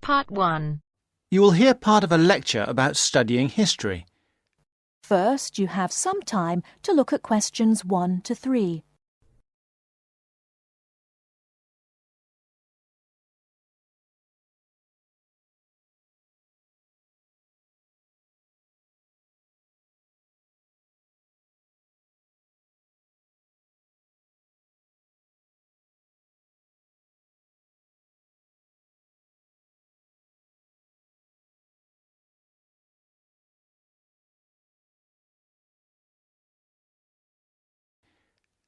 Part 1. You will hear part of a lecture about studying history. First, you have some time to look at questions 1 to 3.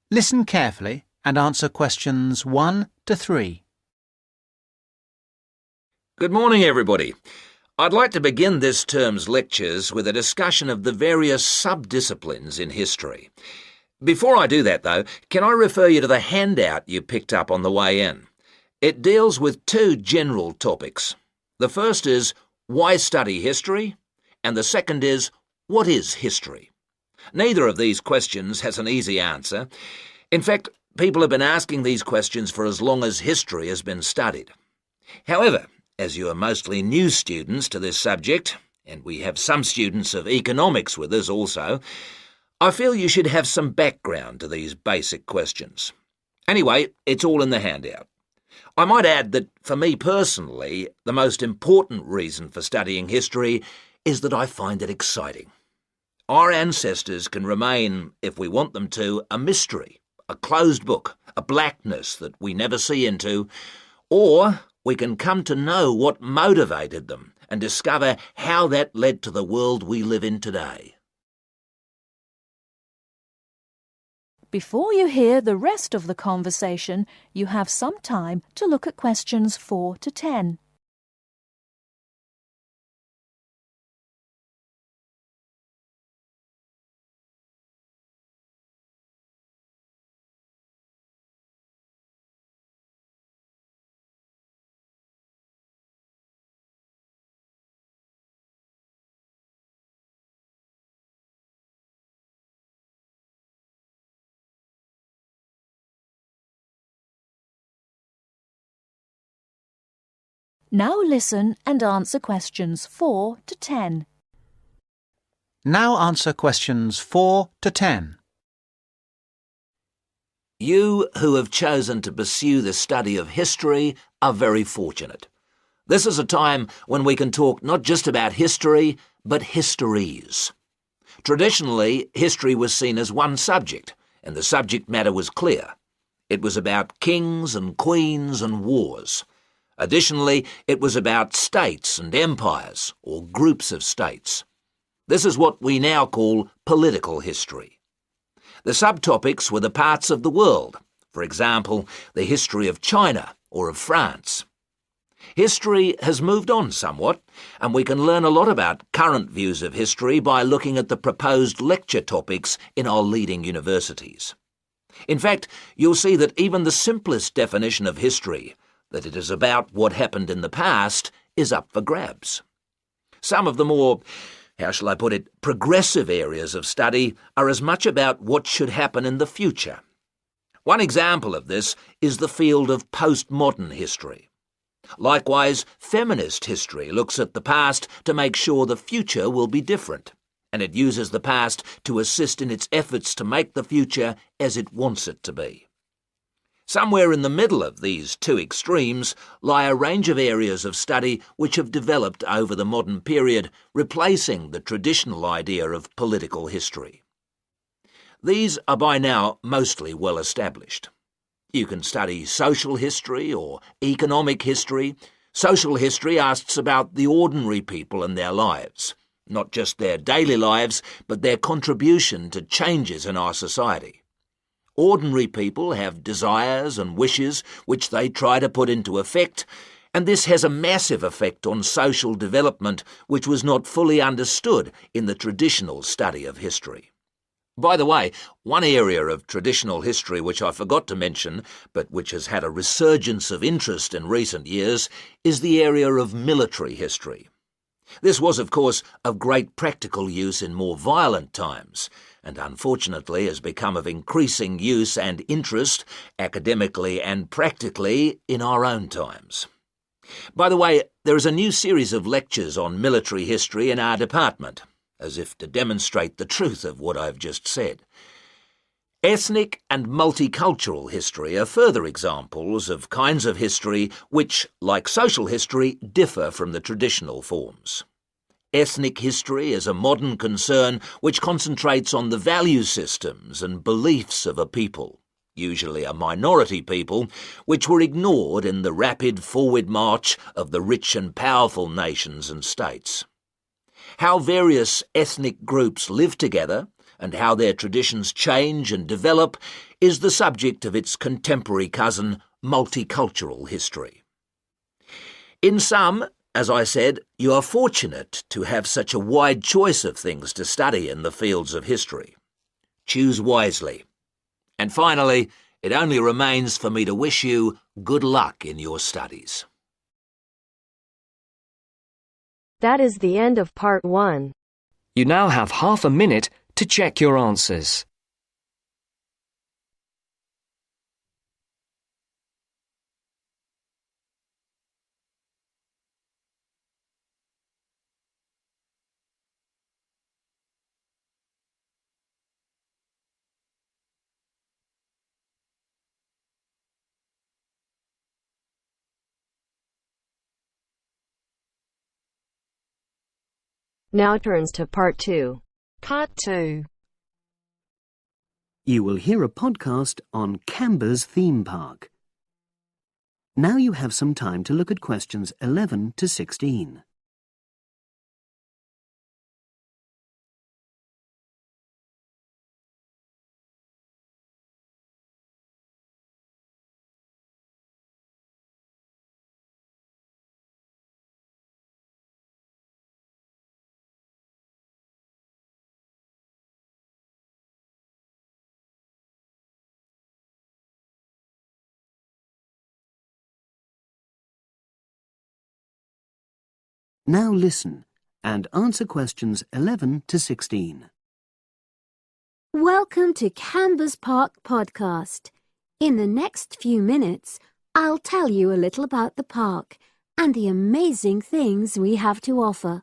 Listen carefully and answer questions 1 to 3. Good morning, everybody. I'd like to begin this term's lectures with a discussion of the various sub-disciplines in history. Before I do that, though, can I refer you to the handout you picked up on the way in? It deals with two general topics. The first is, why study history? And the second is, what is history? Neither of these questions has an easy answer. In fact, people have been asking these questions for as long as history has been studied. However, as you are mostly new students to this subject, and we have some students of economics with us also, I feel you should have some background to these basic questions. Anyway, it's all in the handout. I might add that, for me personally, the most important reason for studying history is that I find it exciting. Our ancestors can remain, if we want them to, a mystery, a closed book, a blackness that we never see into, or we can come to know what motivated them and discover how that led to the world we live in today. Before you hear the rest of the conversation, you have some time to look at questions 4 to 10. Now listen and answer questions 4 to 10. Now answer questions 4 to 10. You who have chosen to pursue the study of history are very fortunate. This is a time when we can talk not just about history, but histories. Traditionally, history was seen as one subject, and the subject matter was clear. It was about kings and queens and wars. Additionally, it was about states and empires, or groups of states. This is what we now call political history. The subtopics were the parts of the world, for example, the history of China or of France. History has moved on somewhat, and we can learn a lot about current views of history by looking at the proposed lecture topics in our leading universities. In fact, you'll see that even the simplest definition of history, that it is about what happened in the past, is up for grabs. Some of the more, how shall I put it, progressive areas of study are as much about what should happen in the future. One example of this is the field of postmodern history. Likewise, feminist history looks at the past to make sure the future will be different, and it uses the past to assist in its efforts to make the future as it wants it to be. Somewhere in the middle of these two extremes lie a range of areas of study which have developed over the modern period, replacing the traditional idea of political history. These are by now mostly well established. You can study social history or economic history. Social history asks about the ordinary people and their lives, not just their daily lives, but their contribution to changes in our society. Ordinary people have desires and wishes which they try to put into effect, and this has a massive effect on social development which was not fully understood in the traditional study of history. By the way, one area of traditional history which I forgot to mention, but which has had a resurgence of interest in recent years, is the area of military history. This was, of course, of great practical use in more violent times, and unfortunately has become of increasing use and interest, academically and practically, in our own times. By the way, there is a new series of lectures on military history in our department, as if to demonstrate the truth of what I've just said. Ethnic and multicultural history are further examples of kinds of history which, like social history, differ from the traditional forms. Ethnic history is a modern concern which concentrates on the value systems and beliefs of a people, usually a minority people, which were ignored in the rapid forward march of the rich and powerful nations and states. How various ethnic groups live together and how their traditions change and develop is the subject of its contemporary cousin, multicultural history. In sum, as I said, you are fortunate to have such a wide choice of things to study in the fields of history. Choose wisely. And finally, it only remains for me to wish you good luck in your studies. That is the end of part 1. You now have half a minute to check your answers. Now turns to part 2. Part 2. You will hear a podcast on Canberra's theme park. Now you have some time to look at questions 11 to 16. Now listen and answer questions 11 to 16. Welcome to Canberra's Park podcast. In the next few minutes, I'll tell you a little about the park and the amazing things we have to offer.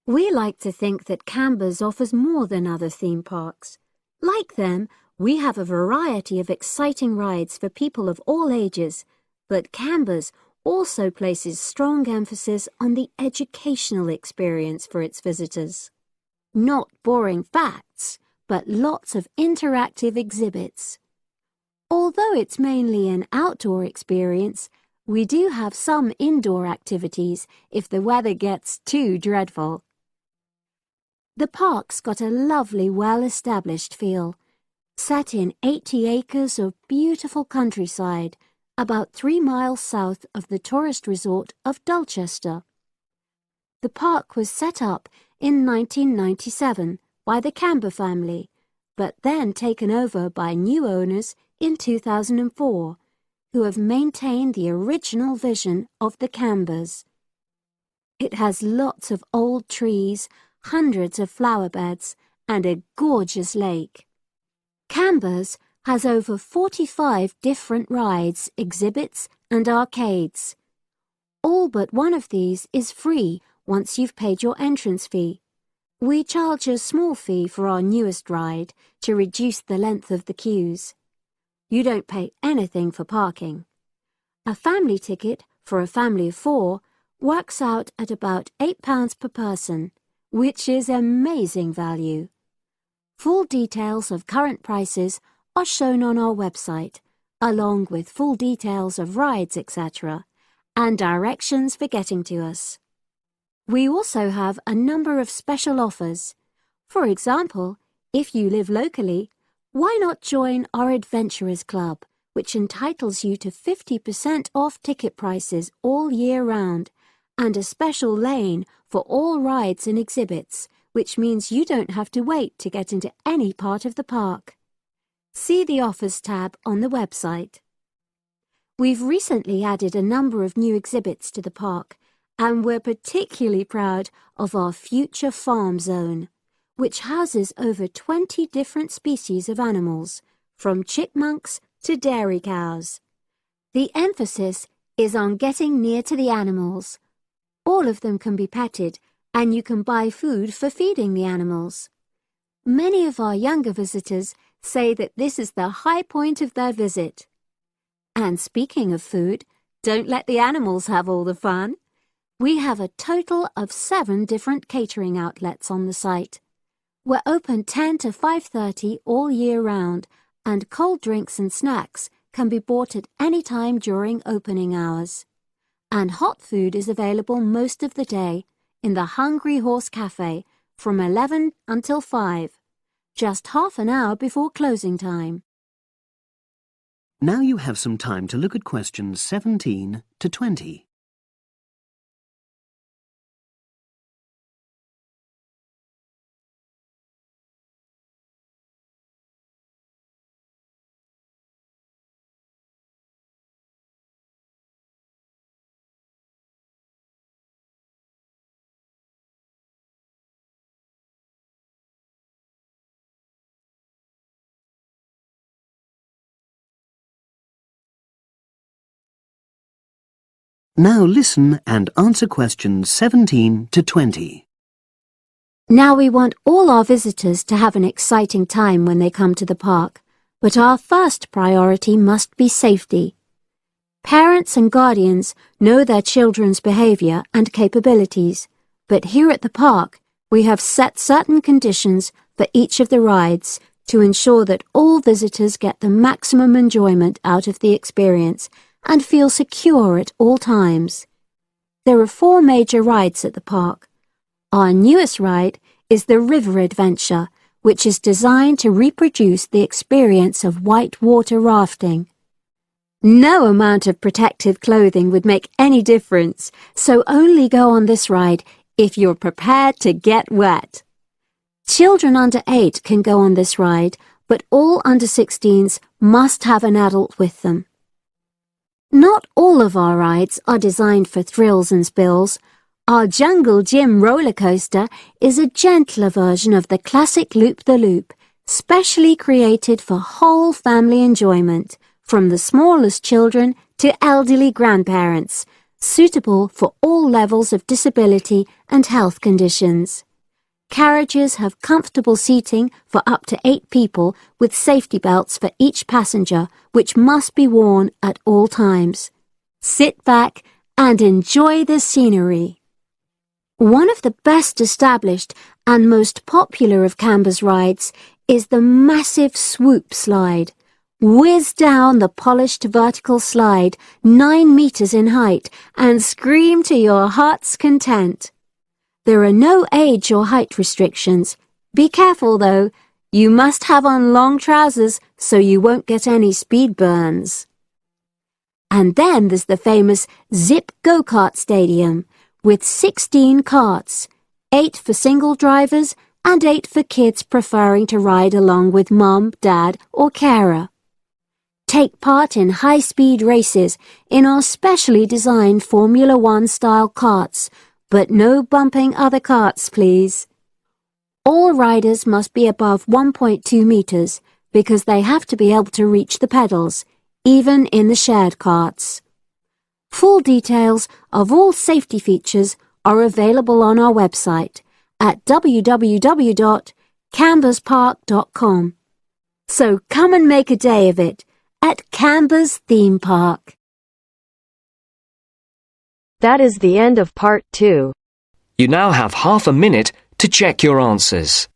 We like to think that Canberra's offers more than other theme parks. Like them, we have a variety of exciting rides for people of all ages, but Canberra's also places strong emphasis on the educational experience for its visitors. Not boring facts, but lots of interactive exhibits. Although it's mainly an outdoor experience, we do have some indoor activities if the weather gets too dreadful. The park's got a lovely, well-established feel, set in 80 acres of beautiful countryside, about 3 miles south of the tourist resort of Dulchester. The park was set up in 1997 by the Canberra family, but then taken over by new owners in 2004, who have maintained the original vision of the Canberras. It has lots of old trees, hundreds of flower beds, and a gorgeous lake. Canberra's has over 45 different rides, exhibits and arcades. All but one of these is free once you've paid your entrance fee. We charge a small fee for our newest ride to reduce the length of the queues. You don't pay anything for parking. A family ticket for a family of 4 works out at about £8 per person, which is amazing value. Full details of current prices are shown on our website, along with full details of rides, etc., and directions for getting to us. We also have a number of special offers. For example, if you live locally, why not join our Adventurers Club, which entitles you to 50% off ticket prices all year round, and a special lane for all rides and exhibits, which means you don't have to wait to get into any part of the park. See the Offers tab on the website. We've recently added a number of new exhibits to the park, and we're particularly proud of our Future Farm Zone, which houses over 20 different species of animals, from chipmunks to dairy cows. The emphasis is on getting near to the animals. All of them can be petted, and you can buy food for feeding the animals. Many of our younger visitors say that this is the high point of their visit. And speaking of food, don't let the animals have all the fun. We have a total of 7 different catering outlets on the site. We're open 10 to 5:30 all year round, and cold drinks and snacks can be bought at any time during opening hours. And hot food is available most of the day in the Hungry Horse Cafe from 11 until 5, just half an hour before closing time. Now you have some time to look at questions 17 to 20. Now listen and answer questions 17 to 20. Now we want all our visitors to have an exciting time when they come to the park, but our first priority must be safety. Parents and guardians know their children's behavior and capabilities, but here at the park we have set certain conditions for each of the rides to ensure that all visitors get the maximum enjoyment out of the experience and feel secure at all times. There are 4 major rides at the park. Our newest ride is the River Adventure, which is designed to reproduce the experience of whitewater rafting. No amount of protective clothing would make any difference, so only go on this ride if you're prepared to get wet. Children under 8 can go on this ride, but all under 16s must have an adult with them. Not all of our rides are designed for thrills and spills. Our Jungle Gym roller coaster is a gentler version of the classic Loop-the-Loop, specially created for whole family enjoyment, from the smallest children to elderly grandparents, suitable for all levels of disability and health conditions. Carriages have comfortable seating for up to 8 people with safety belts for each passenger, which must be worn at all times. Sit back and enjoy the scenery. One of the best established and most popular of Canberra's rides is the massive swoop slide. Whiz down the polished vertical slide 9 meters in height and scream to your heart's content. There are no age or height restrictions. Be careful though, you must have on long trousers so you won't get any speed burns. And then there's the famous Zip Go-Kart Stadium with 16 karts, 8 for single drivers and 8 for kids preferring to ride along with mum, dad or carer. Take part in high-speed races in our specially designed Formula 1 style karts, but no bumping other karts, please. All riders must be above 1.2 meters because they have to be able to reach the pedals, even in the shared karts. Full details of all safety features are available on our website at www.camberspark.com. So come and make a day of it at Canberra's theme park. That is the end of part 2. You now have half a minute to check your answers.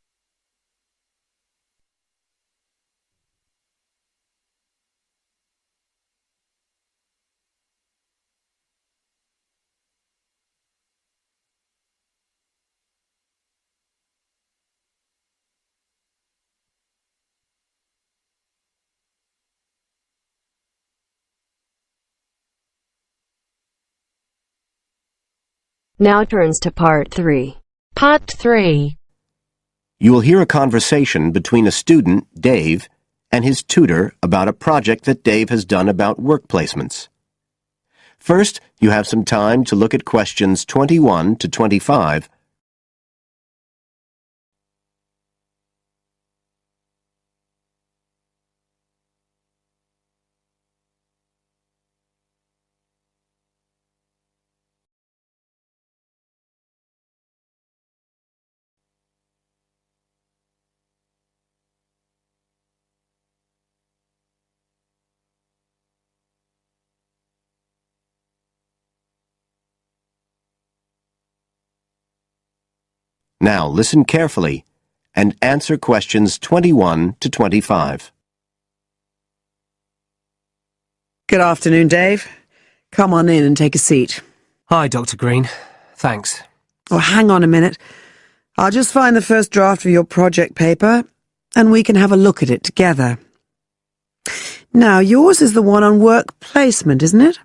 Now turns to part 3. Part 3. You will hear a conversation between a student, Dave, and his tutor about a project that Dave has done about work placements. First, you have some time to look at questions 21 to 25. Now listen carefully and answer questions 21 to 25. Good afternoon, Dave. Come on in and take a seat. Hi, Dr. Green. Thanks. Oh, hang on a minute. I'll just find the first draft of your project paper, and we can have a look at it together. Now, yours is the one on work placement, isn't it?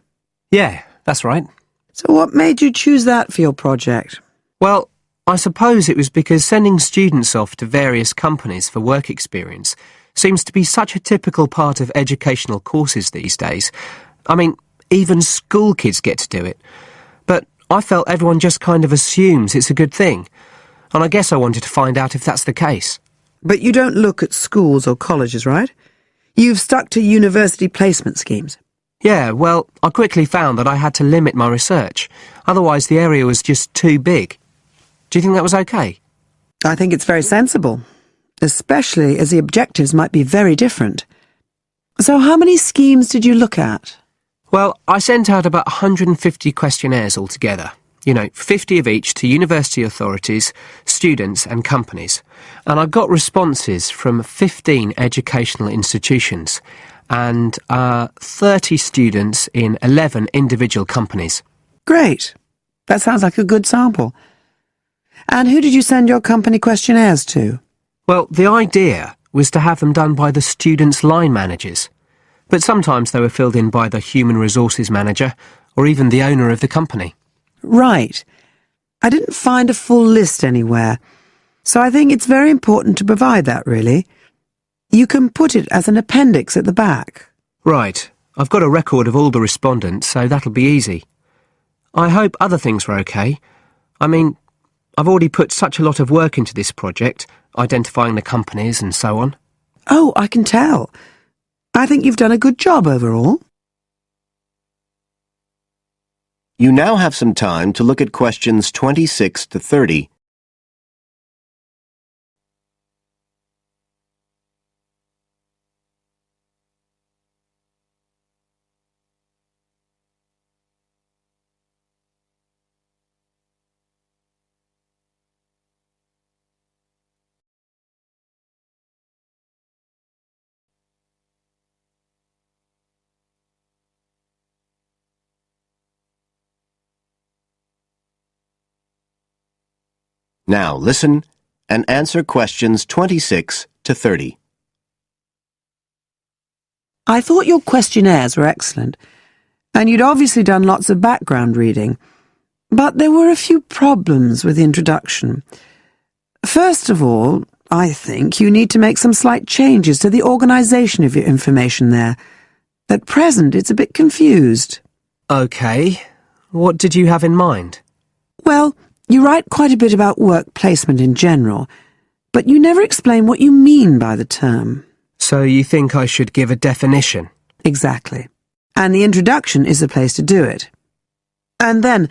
Yeah, that's right. So what made you choose that for your project? Well, I suppose it was because sending students off to various companies for work experience seems to be such a typical part of educational courses these days. I mean, even school kids get to do it. But I felt everyone just kind of assumes it's a good thing. And I guess I wanted to find out if that's the case. But you don't look at schools or colleges, right? You've stuck to university placement schemes. Yeah, well, I quickly found that I had to limit my research. Otherwise, the area was just too big. Do you think that was okay? I think it's very sensible, especially as the objectives might be very different. So how many schemes did you look at? Well, I sent out about 150 questionnaires altogether. 50 of each to university authorities, students and companies. And I got responses from 15 educational institutions and 30 students in 11 individual companies. Great. That sounds like a good sample. And who did you send your company questionnaires to? Well, the idea was to have them done by the students' line managers. But sometimes they were filled in by the human resources manager or even the owner of the company. Right. I didn't find a full list anywhere, so I think it's very important to provide that, really. You can put it as an appendix at the back. Right. I've got a record of all the respondents, so that'll be easy. I hope other things were okay. I mean, I've already put such a lot of work into this project, identifying the companies and so on. Oh, I can tell. I think you've done a good job overall. You now have some time to look at questions 26 to 30. Now listen and answer questions 26 to 30. I thought your questionnaires were excellent, and you'd obviously done lots of background reading. But there were a few problems with the introduction. First of all, I think you need to make some slight changes to the organisation of your information there. At present, it's a bit confused. OK. What did you have in mind? Well, you write quite a bit about work placement in general, but you never explain what you mean by the term. So you think I should give a definition? Exactly. And the introduction is the place to do it. And then,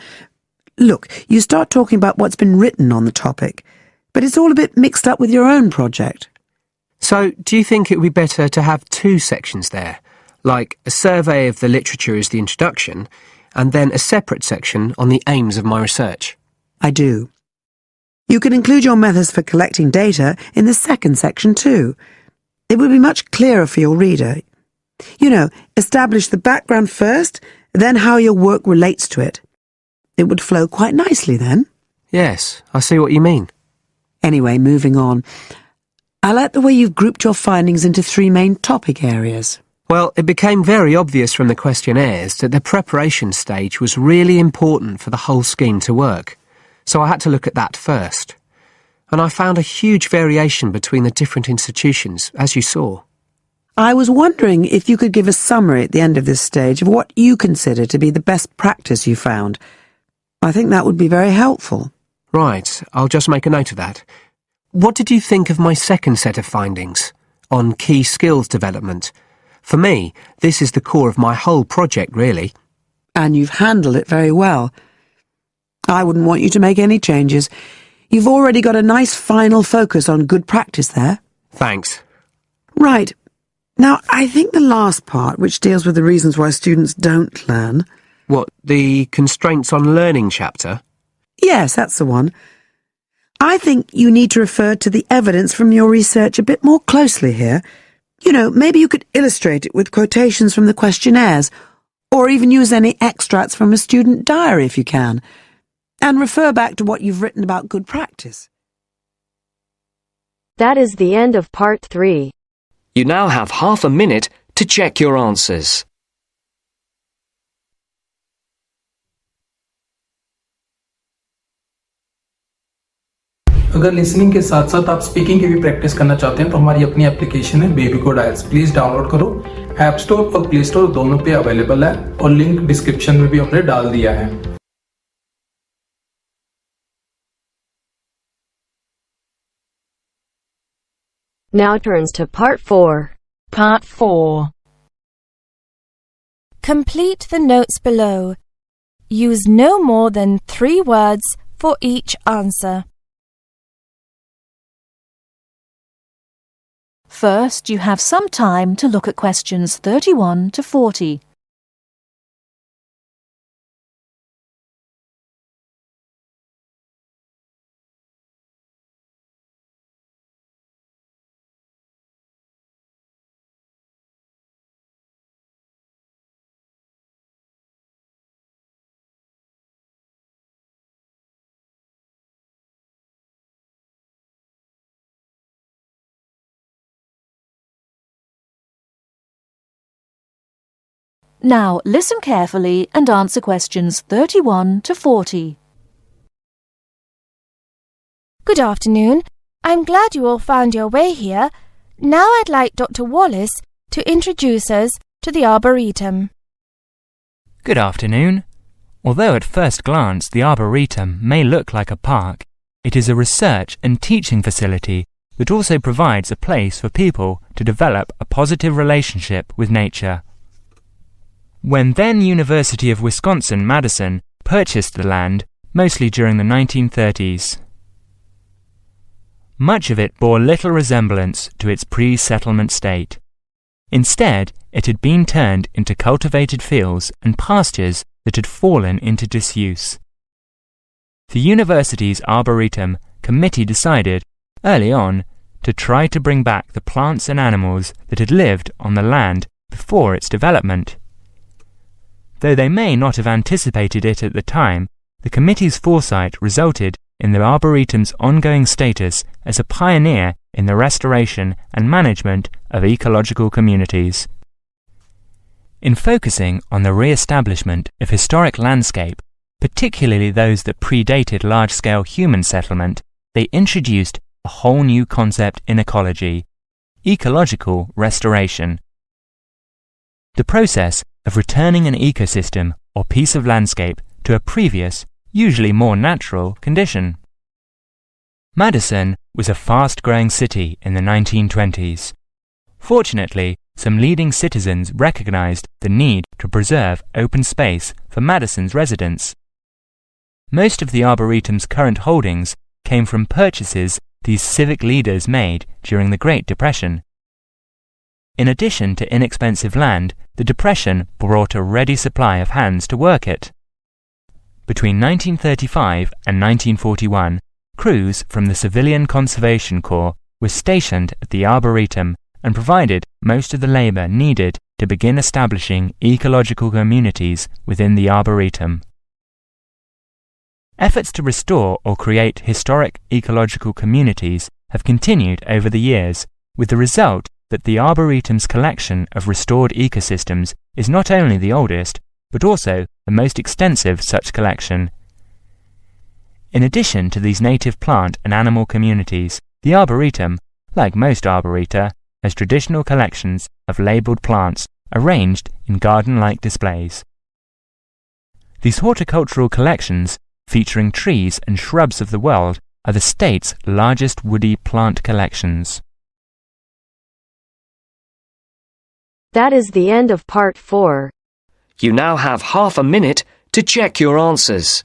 look, you start talking about what's been written on the topic, but it's all a bit mixed up with your own project. So do you think it would be better to have two sections there, like a survey of the literature as the introduction, and then a separate section on the aims of my research? I do. You can include your methods for collecting data in the second section too. It would be much clearer for your reader. Establish the background first, then how your work relates to it. It would flow quite nicely then. Yes, I see what you mean. Anyway, moving on. I like the way you've grouped your findings into 3 main topic areas. Well, it became very obvious from the questionnaires that the preparation stage was really important for the whole scheme to work. So I had to look at that first. And I found a huge variation between the different institutions, as you saw. I was wondering if you could give a summary at the end of this stage of what you consider to be the best practice you found. I think that would be very helpful. Right, I'll just make a note of that. What did you think of my second set of findings on key skills development? For me, this is the core of my whole project, really. And you've handled it very well. I wouldn't want you to make any changes. You've already got a nice final focus on good practice there. Thanks. Right. Now, I think the last part, which deals with the reasons why students don't learn... What, the constraints on learning chapter? Yes, that's the one. I think you need to refer to the evidence from your research a bit more closely here. You know, maybe you could illustrate it with quotations from the questionnaires, or even use any extracts from a student diary if you can, and refer back to what you've written about good practice. That is the end of part 3. You now have half a minute to check your answers. अगर listening के साथ साथ आप speaking की भी practice करना चाहते हैं तो हमारी अपनी एप्लीकेशन है बेबी कोड आइल्स, प्लीज डाउनलोड करो। ऐप स्टोर और प्ले स्टोर दोनों पे अवेलेबल है और लिंक डिस्क्रिप्शन में भी हमने डाल दिया है। Now turns to part 4. Part 4. Complete the notes below. Use no more than 3 words for each answer. First, you have some time to look at questions 31 to 40. Now, listen carefully and answer questions 31 to 40. Good afternoon. I'm glad you all found your way here. Now I'd like Dr. Wallace to introduce us to the Arboretum. Good afternoon. Although at first glance the Arboretum may look like a park, it is a research and teaching facility that also provides a place for people to develop a positive relationship with nature. When then University of Wisconsin-Madison purchased the land, mostly during the 1930s, much of it bore little resemblance to its pre-settlement state. Instead, it had been turned into cultivated fields and pastures that had fallen into disuse. The university's Arboretum committee decided, early on, to try to bring back the plants and animals that had lived on the land before its development. Though they may not have anticipated it at the time, the committee's foresight resulted in the Arboretum's ongoing status as a pioneer in the restoration and management of ecological communities. In focusing on the re-establishment of historic landscape, particularly those that predated large-scale human settlement, they introduced a whole new concept in ecology: ecological restoration. The process of returning an ecosystem or piece of landscape to a previous, usually more natural, condition. Madison was a fast-growing city in the 1920s. Fortunately, some leading citizens recognized the need to preserve open space for Madison's residents. Most of the Arboretum's current holdings came from purchases these civic leaders made during the Great Depression. In addition to inexpensive land, the Depression brought a ready supply of hands to work it. Between 1935 and 1941, crews from the Civilian Conservation Corps were stationed at the Arboretum and provided most of the labor needed to begin establishing ecological communities within the Arboretum. Efforts to restore or create historic ecological communities have continued over the years, with the result that the Arboretum's collection of restored ecosystems is not only the oldest, but also the most extensive such collection. In addition to these native plant and animal communities, the Arboretum, like most arboreta, has traditional collections of labelled plants arranged in garden-like displays. These horticultural collections, featuring trees and shrubs of the world, are the state's largest woody plant collections. That is the end of part 4. You now have half a minute to check your answers.